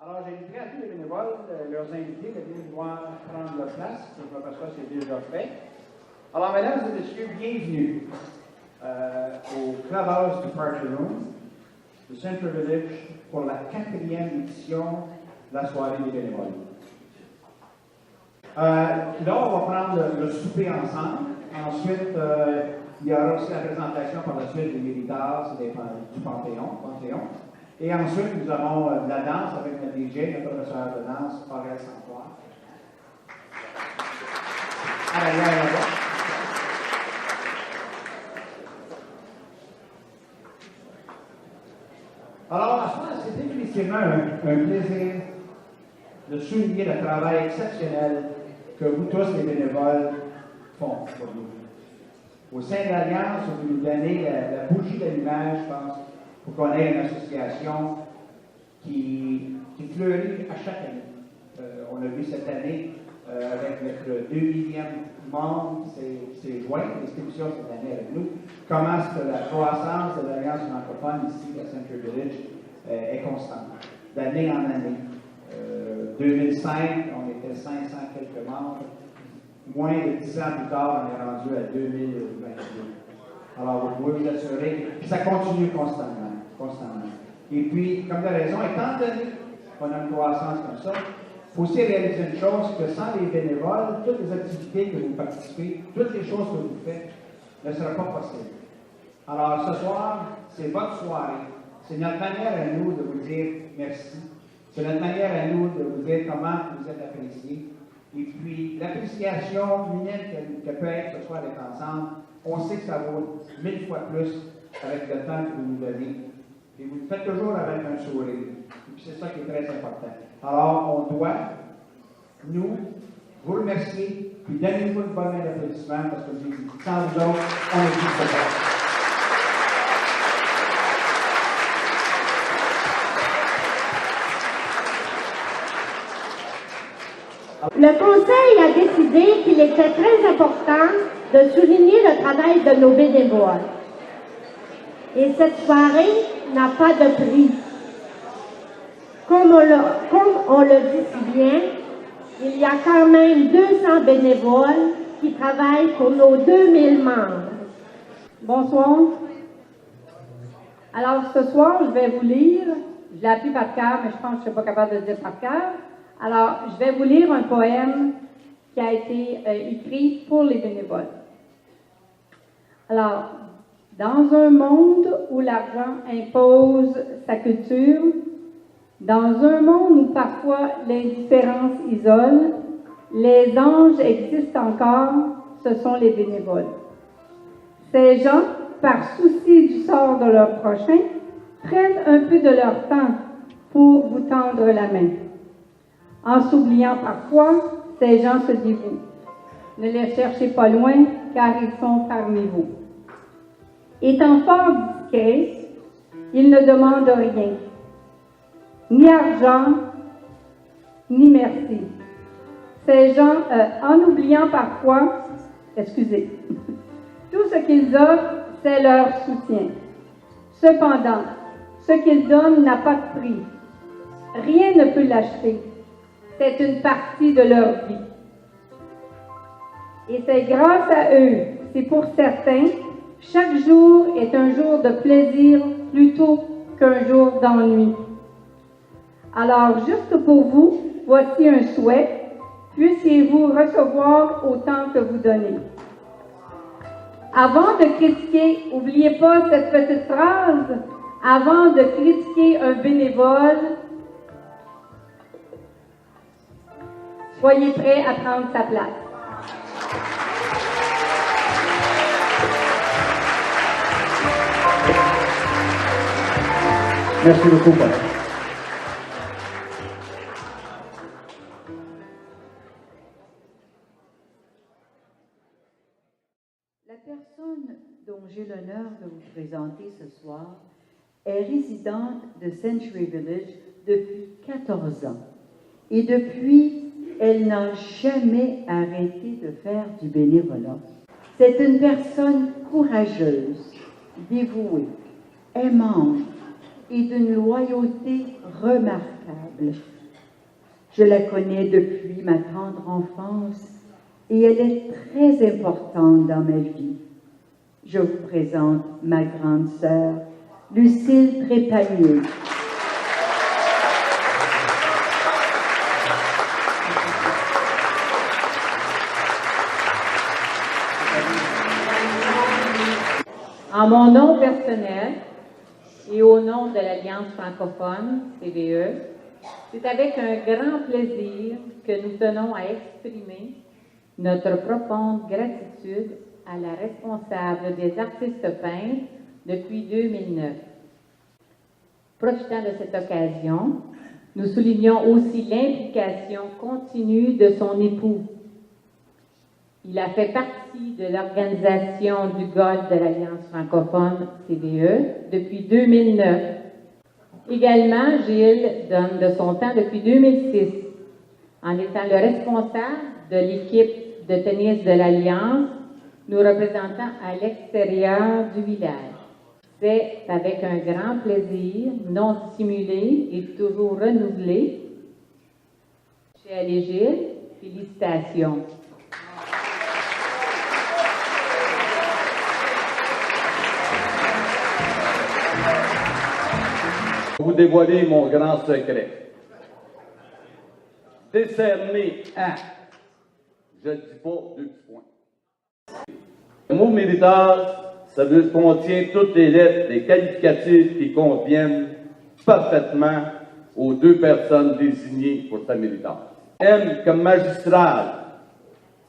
Alors, j'ai invité à tous les bénévoles, leurs invités, de venir voir prendre leur place. Je m'aperçois que c'est déjà fait. Alors, mesdames et messieurs, bienvenue au Clubhouse du Party Room de Central Village pour la 4e édition de la soirée des bénévoles. Là, on va prendre le souper ensemble. Ensuite, il y aura aussi la présentation par la suite des militaires du Panthéon. Et ensuite, nous avons de la danse avec notre DJ, notre professeur de danse, Aurel Santoir. Alors, à ce moment, c'est définitivement un plaisir de souligner le travail exceptionnel que vous tous, les bénévoles, font pour nous. Au sein de l'Alliance, vous nous donnez la bougie d'allumage, je pense, pour qu'on ait une association qui fleurit à chaque année. On a vu cette année, avec notre 2000e membre qui s'est joint à l'institution cette année avec nous, comment est-ce que la croissance de l'Alliance francophone ici à Central Village est constante, d'année en année. 2005, on était 500 quelques membres. Moins de 10 ans plus tard, on est rendu à 2022. Alors, vous pouvez vous assurer que ça continue constamment. Et puis, comme de raison, étant donné qu'on a une croissance comme ça, il faut aussi réaliser une chose, que sans les bénévoles, toutes les activités que vous participez, toutes les choses que vous faites, ne seraient pas possibles. Alors, ce soir, c'est votre soirée. C'est notre manière à nous de vous dire merci. C'est notre manière à nous de vous dire comment vous êtes appréciés. Et puis, l'appréciation minime qu'elle peut être ce soir d'être ensemble, on sait que ça vaut 1000 fois plus avec le temps que vous nous donnez. Et vous le faites toujours avec un sourire. Et puis, c'est ça qui est très important. Alors, on doit, nous, vous remercier, puis donnez-vous une bonne main d'applaudissement, parce que sans vous autres, on n'existe pas. Le Conseil a décidé qu'il était très important de souligner le travail de nos bénévoles. Et cette soirée n'a pas de prix. Comme on le dit si bien, il y a quand même 200 bénévoles qui travaillent pour nos 2000 membres. Bonsoir. Alors, ce soir, je vais vous lire, je l'ai appris par cœur, mais je pense que je ne suis pas capable de le dire par cœur. Alors, je vais vous lire un poème qui a été écrit pour les bénévoles. Alors, dans un monde où l'argent impose sa culture, dans un monde où parfois l'indifférence isole, les anges existent encore, ce sont les bénévoles. Ces gens, par souci du sort de leur prochain, prennent un peu de leur temps pour vous tendre la main. En s'oubliant parfois, ces gens se dévouent. Ne les cherchez pas loin, car ils sont parmi vous. Étant fort discrets, ils ne demandent rien, ni argent, ni merci. Ces gens, en oubliant parfois, tout ce qu'ils offrent, c'est leur soutien. Cependant, ce qu'ils donnent n'a pas de prix. Rien ne peut l'acheter. C'est une partie de leur vie. Et c'est grâce à eux, c'est pour certains, chaque jour est un jour de plaisir plutôt qu'un jour d'ennui. Alors, juste pour vous, voici un souhait. Puissiez-vous recevoir autant que vous donnez. Avant de critiquer, n'oubliez pas cette petite phrase, avant de critiquer un bénévole, soyez prêts à prendre sa place. Merci beaucoup, Paul. La personne dont j'ai l'honneur de vous présenter ce soir est résidente de Century Village depuis 14 ans. Et depuis, elle n'a jamais arrêté de faire du bénévolat. C'est une personne courageuse, dévouée, aimante et d'une loyauté remarquable. admirable. Je la connais depuis ma tendre enfance et elle est très importante dans ma vie. Je vous présente ma grande sœur, Lucille Trépanier. En mon nom personnel et au nom de l'Alliance francophone, CVE, c'est avec un grand plaisir que nous tenons à exprimer notre profonde gratitude à la responsable des artistes peintres depuis 2009. Profitant de cette occasion, nous soulignons aussi l'implication continue de son époux. Il a fait partie de l'organisation du golf de l'Alliance francophone CVE depuis 2009. Également, Gilles donne de son temps depuis 2006, en étant le responsable de l'équipe de tennis de l'Alliance, nous représentant à l'extérieur du village. C'est avec un grand plaisir, non dissimulé et toujours renouvelé. Chez Ali Gilles, félicitations. Vous dévoiler mon grand secret. Décerné à, je ne dis pas 2 petits points. Le mot méritage, ça contient toutes les lettres, les qualificatifs qui conviennent parfaitement aux 2 personnes désignées pour sa méritance. M comme magistral,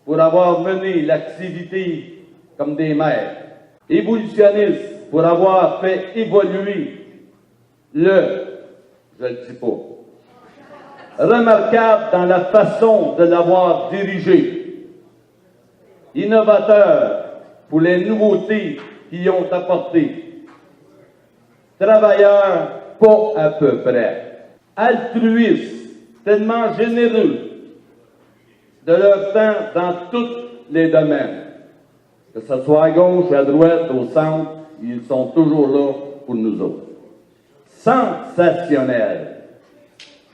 pour avoir mené l'activité comme des maires. Évolutionniste, pour avoir fait évoluer je ne le dis pas. Remarquable dans la façon de l'avoir dirigé. Innovateur pour les nouveautés qui y ont apporté. Travailleur pas à peu près. Altruiste, tellement généreux de leur temps dans tous les domaines. Que ce soit à gauche, à droite, au centre, ils sont toujours là pour nous autres. Sensationnel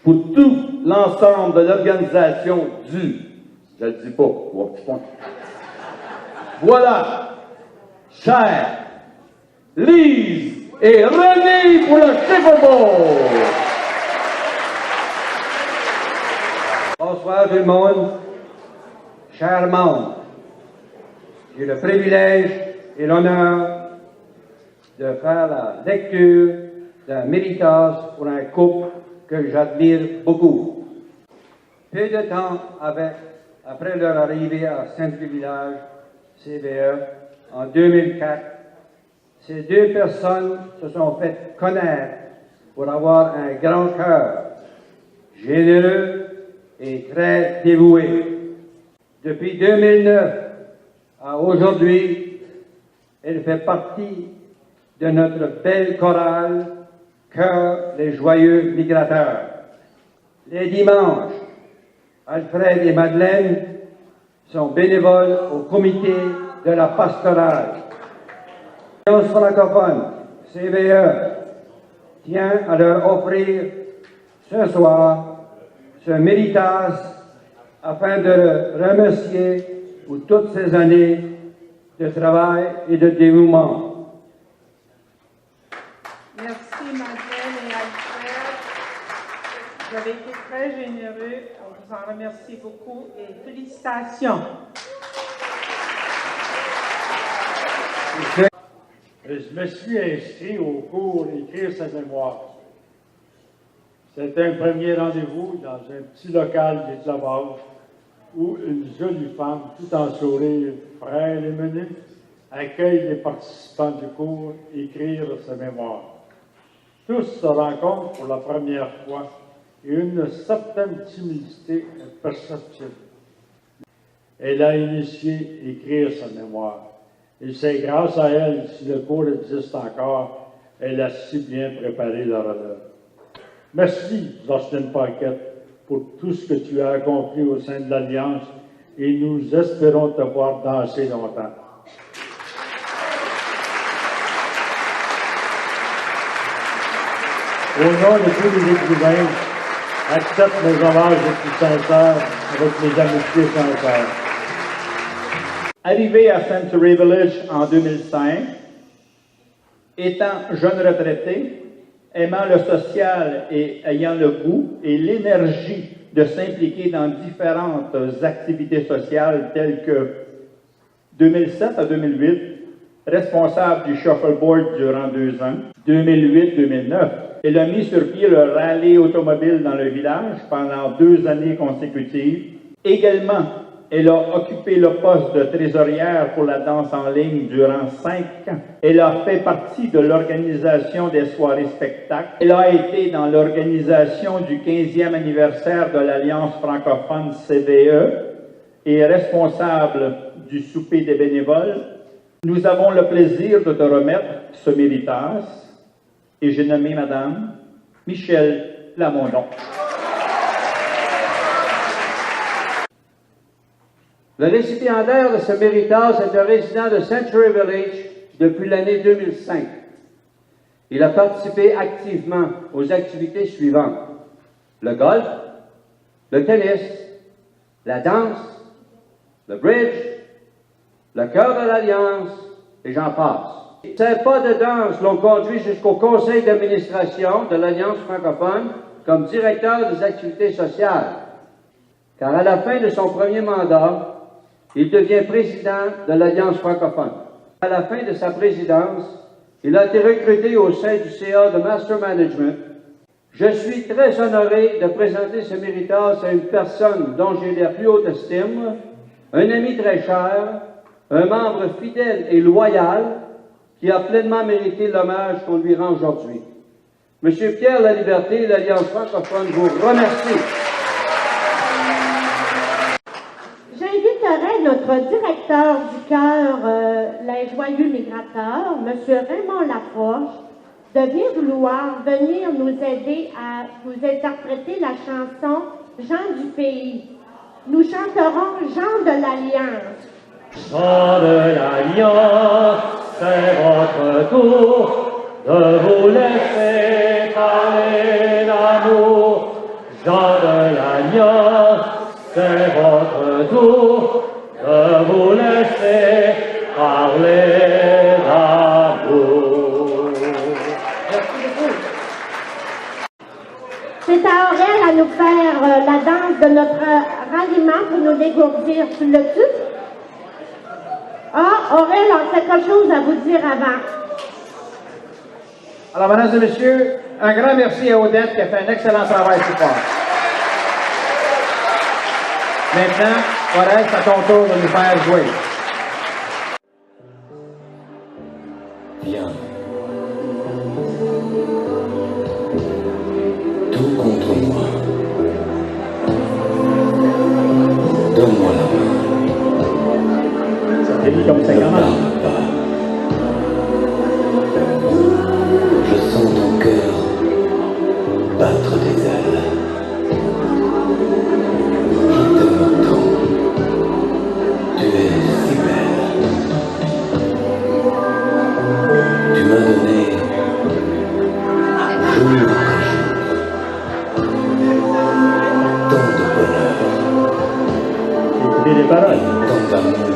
pour tout l'ensemble de l'organisation du, je ne le dis pas, 3 petits points. Voilà, chers Lise et René pour le Super Bowl. Bonsoir tout le monde, chers membres. J'ai le privilège et l'honneur de faire la lecture d'un méritage pour un couple que j'admire beaucoup. Peu de temps après leur arrivée à Saint-Village, CVE, en 2004, ces 2 personnes se sont fait connaître pour avoir un grand cœur, généreux et très dévoué. Depuis 2009 à aujourd'hui, elle fait partie de notre belle chorale Cœur les joyeux migrateurs. Les dimanches, Alfred et Madeleine sont bénévoles au comité de la pastorale. L'Alliance francophone, CVE, tient à leur offrir ce soir ce méritage afin de le remercier pour toutes ces années de travail et de dévouement. Vous avez été très généreux, on vous en remercie beaucoup et félicitations. Je me suis inscrit au cours Écrire sa mémoire. C'est un premier rendez-vous dans un petit local d'esclavage où une jolie femme, tout en sourire, frêle et menue, accueille les participants du cours Écrire sa mémoire. Tous se rencontrent pour la première fois et une certaine timidité est perceptible. Elle a initié Écrire sa mémoire. Et c'est grâce à elle, si le cours existe encore, elle a si bien préparé la relève. Merci, Jocelyne Paquette, pour tout ce que tu as accompli au sein de l'Alliance et nous espérons te voir danser longtemps. Au nom de tous les écrivains, accepte mes hommages les plus sincères avec mes amitiés sincères. Arrivé à Century Village en 2005, étant jeune retraité, aimant le social et ayant le goût et l'énergie de s'impliquer dans différentes activités sociales telles que 2007 à 2008, responsable du Shuffleboard durant 2 ans, 2008-2009. Elle a mis sur pied le rallye automobile dans le village pendant 2 années consécutives. Également, elle a occupé le poste de trésorière pour la danse en ligne durant 5 ans. Elle a fait partie de l'organisation des soirées spectacles. Elle a été dans l'organisation du 15e anniversaire de l'Alliance francophone CVE et est responsable du souper des bénévoles. Nous avons le plaisir de te remettre ce méritage et j'ai nommé Madame Michèle Lamondon. Le récipiendaire de ce méritage est un résident de Century Village depuis l'année 2005. Il a participé activement aux activités suivantes: le golf, le tennis, la danse, le bridge, le chœur de l'Alliance, et j'en passe. Ces pas de danse l'ont conduit jusqu'au conseil d'administration de l'Alliance francophone comme directeur des activités sociales. Car à la fin de son premier mandat, il devient président de l'Alliance francophone. À la fin de sa présidence, il a été recruté au sein du CA de Master Management. Je suis très honoré de présenter ce méritage à une personne dont j'ai la plus haute estime, un ami très cher, un membre fidèle et loyal qui a pleinement mérité l'hommage qu'on lui rend aujourd'hui. Monsieur Pierre Laliberté et l'Alliance francophone vous remercie. J'inviterai notre directeur du chœur, les Joyeux Migrateurs, M. Raymond Laforge, de vouloir venir nous aider à vous interpréter la chanson Jean du pays. Nous chanterons Jean de l'Alliance. Jean de l'Alliance, c'est votre tour de vous laisser parler d'amour. Jean de l'Alliance, c'est votre tour de vous laisser parler d'amour. C'est à Aurel à nous faire la danse de notre ralliement pour nous dégourdir. Tu le tues? Ah, Aurel a quelque chose à vous dire avant. Alors, mesdames et messieurs, un grand merci à Odette qui a fait un excellent travail ce soir. Maintenant, Aurel, c'est à ton tour de nous faire jouer. Viens. Tout contre moi. Donne-moi la main. Ne parle pas. Je sens ton cœur battre des ailes. Je t'aime tant. Tu es si belle. Tu m'as donné jour après jour tant de bonheur. Écoutez les paroles. Tant d'amour.